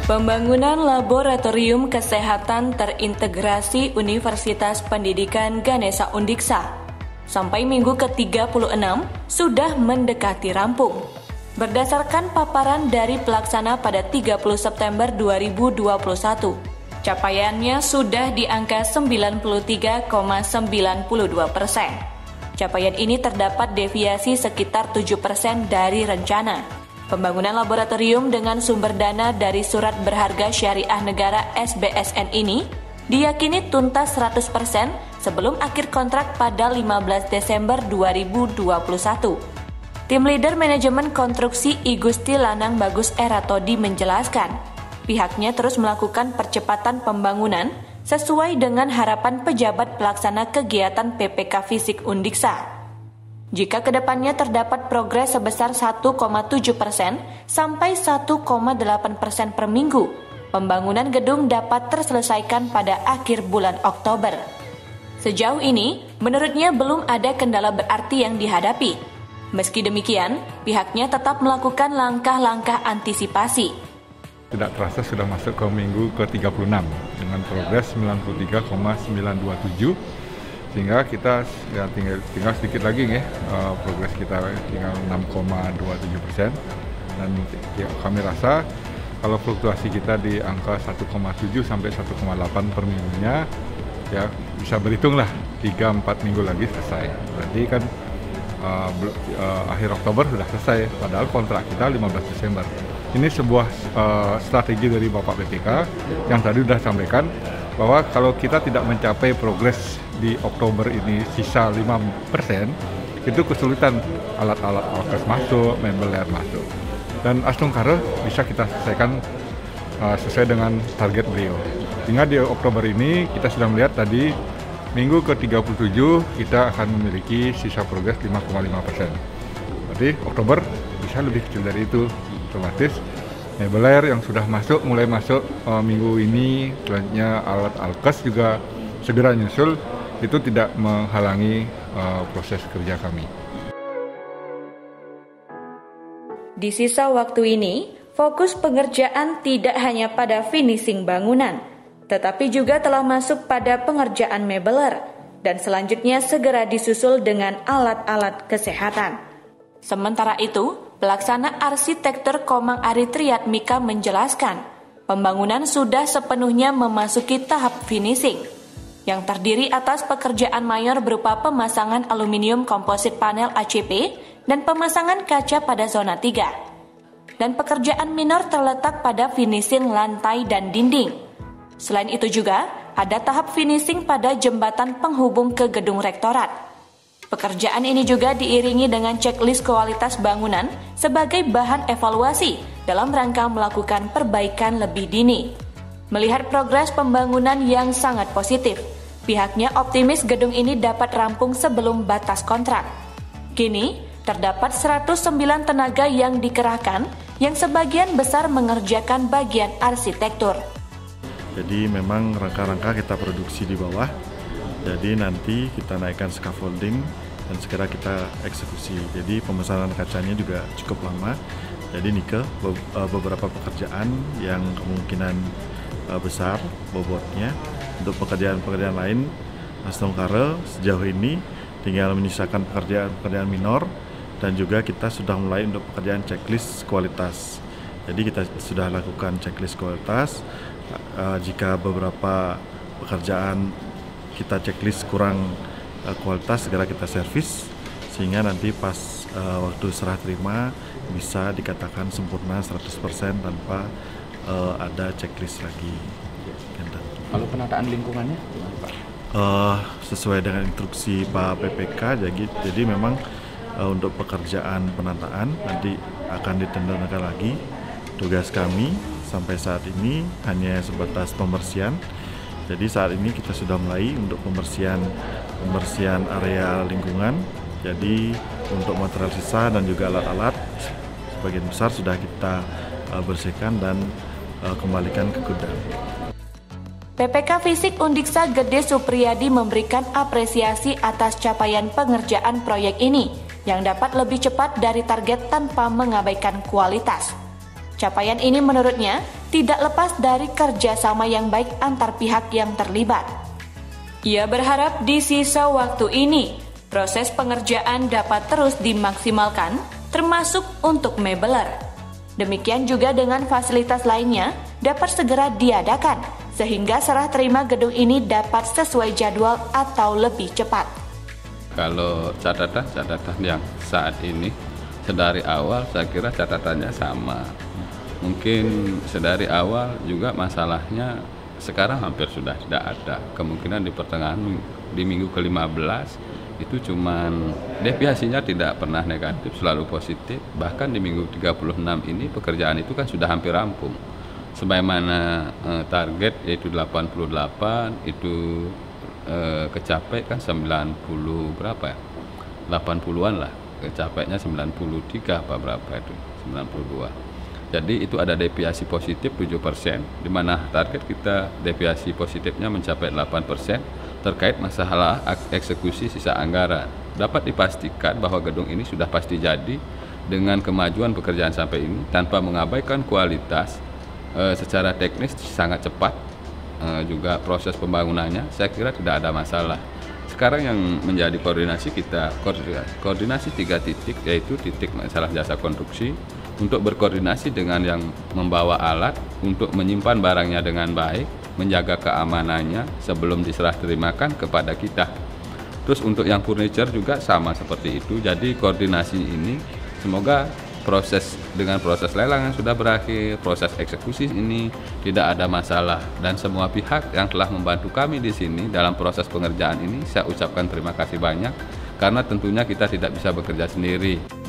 Pembangunan Laboratorium Kesehatan Terintegrasi Universitas Pendidikan Ganesha Undiksa sampai minggu ke-36 sudah mendekati rampung. Berdasarkan paparan dari pelaksana pada 30 September 2021, capaiannya sudah di angka 93,92%. Capaian ini terdapat deviasi sekitar 7% dari rencana. Pembangunan laboratorium dengan sumber dana dari Surat Berharga Syariah Negara SBSN ini diyakini tuntas 100% sebelum akhir kontrak pada 15 Desember 2021. Tim Leader Manajemen Konstruksi I Gusti Lanang Bagus Eratodi menjelaskan, pihaknya terus melakukan percepatan pembangunan sesuai dengan harapan pejabat pelaksana kegiatan PPK Fisik Undiksa. Jika kedepannya terdapat progres sebesar 1,7% sampai 1,8% per minggu, pembangunan gedung dapat terselesaikan pada akhir bulan Oktober. Sejauh ini, menurutnya belum ada kendala berarti yang dihadapi. Meski demikian, pihaknya tetap melakukan langkah-langkah antisipasi. Tidak terasa sudah masuk ke minggu ke-36 dengan progres 93,927. Sehingga kita ya, tinggal sedikit lagi ya, progres kita tinggal 6,27%, dan ya, kami rasa kalau fluktuasi kita di angka 1,7 sampai 1,8 per minggunya ya bisa berhitung lah 3-4 minggu lagi selesai. Berarti kan akhir Oktober sudah selesai, padahal kontrak kita 15 Desember. Ini sebuah strategi dari Bapak BPK yang tadi sudah sampaikan bahwa kalau kita tidak mencapai progres di Oktober ini sisa 5%, itu kesulitan alat-alat alkes masuk, mebel layer masuk. Dan Astungkare bisa kita selesaikan sesuai dengan target beliau. Sehingga di Oktober ini kita sudah melihat tadi minggu ke-37 kita akan memiliki sisa progres 5,5%. Berarti Oktober bisa lebih kecil dari itu. Otomatis mebel layer yang sudah masuk, mulai masuk minggu ini, selanjutnya alat alkes juga segera nyusul, itu tidak menghalangi proses kerja kami. Di sisa waktu ini, fokus pengerjaan tidak hanya pada finishing bangunan, tetapi juga telah masuk pada pengerjaan mebeler, dan selanjutnya segera disusul dengan alat-alat kesehatan. Sementara itu, pelaksana arsitektur Komang Ari Triatmika menjelaskan, pembangunan sudah sepenuhnya memasuki tahap finishing, yang terdiri atas pekerjaan mayor berupa pemasangan aluminium komposit panel ACP dan pemasangan kaca pada zona 3. Dan pekerjaan minor terletak pada finishing lantai dan dinding. Selain itu juga, ada tahap finishing pada jembatan penghubung ke gedung rektorat. Pekerjaan ini juga diiringi dengan checklist kualitas bangunan sebagai bahan evaluasi dalam rangka melakukan perbaikan lebih dini. Melihat progres pembangunan yang sangat positif, pihaknya optimis gedung ini dapat rampung sebelum batas kontrak. Kini, terdapat 109 tenaga yang dikerahkan, yang sebagian besar mengerjakan bagian arsitektur. Jadi memang rangka-rangka kita produksi di bawah, jadi nanti kita naikkan scaffolding dan segera kita eksekusi. Jadi pemesanan kacanya juga cukup lama, jadi nikel beberapa pekerjaan yang kemungkinan besar bobotnya. Untuk pekerjaan-pekerjaan lain, Astungkare sejauh ini tinggal menyisakan pekerjaan minor, dan juga kita sudah mulai untuk pekerjaan checklist kualitas. Jadi kita sudah lakukan checklist kualitas. Jika beberapa pekerjaan kita checklist kurang kualitas, segera kita servis, sehingga nanti pas waktu serah terima bisa dikatakan sempurna 100% tanpa ada checklist lagi. Kalau penataan lingkungannya, Pak? Sesuai dengan instruksi Pak PPK, jadi memang untuk pekerjaan penataan nanti akan ditentukan lagi. Tugas kami sampai saat ini hanya sebatas pembersihan. Jadi saat ini kita sudah mulai untuk pembersihan area lingkungan. Jadi untuk material sisa dan juga alat-alat sebagian besar sudah kita bersihkan dan kembalikan ke gudang. PPK Fisik Undiksa Gede Supriyadi memberikan apresiasi atas capaian pengerjaan proyek ini yang dapat lebih cepat dari target tanpa mengabaikan kualitas. Capaian ini menurutnya tidak lepas dari kerjasama yang baik antar pihak yang terlibat. Ia berharap di sisa waktu ini, proses pengerjaan dapat terus dimaksimalkan, termasuk untuk mebeler. Demikian juga dengan fasilitas lainnya dapat segera diadakan, sehingga serah terima gedung ini dapat sesuai jadwal atau lebih cepat. Kalau catatan yang saat ini, sedari awal saya kira catatannya sama. Mungkin sedari awal juga masalahnya sekarang hampir sudah tidak ada. Kemungkinan di pertengahan di minggu ke-15 itu cuman deviasinya tidak pernah negatif, selalu positif. Bahkan di minggu 36 ini pekerjaan itu kan sudah hampir rampung. Sebagaimana target yaitu 88 itu kecapai kan 90 berapa ya? 80-an lah. Kecapainya 93 apa berapa itu? 92. Jadi itu ada deviasi positif 7%, di mana target kita deviasi positifnya mencapai 8% terkait masalah eksekusi sisa anggaran. Dapat dipastikan bahwa gedung ini sudah pasti jadi dengan kemajuan pekerjaan sampai ini tanpa mengabaikan kualitas. Secara teknis sangat cepat, juga proses pembangunannya saya kira tidak ada masalah. Sekarang yang menjadi koordinasi kita, koordinasi 3 titik, yaitu titik masalah jasa konstruksi, untuk berkoordinasi dengan yang membawa alat untuk menyimpan barangnya dengan baik, menjaga keamanannya sebelum diserah terimakan kepada kita. Terus untuk yang furniture juga sama seperti itu. Jadi koordinasi ini semoga proses lelang yang sudah berakhir, proses eksekusi ini tidak ada masalah, dan semua pihak yang telah membantu kami di sini dalam proses pengerjaan ini saya ucapkan terima kasih banyak, karena tentunya kita tidak bisa bekerja sendiri.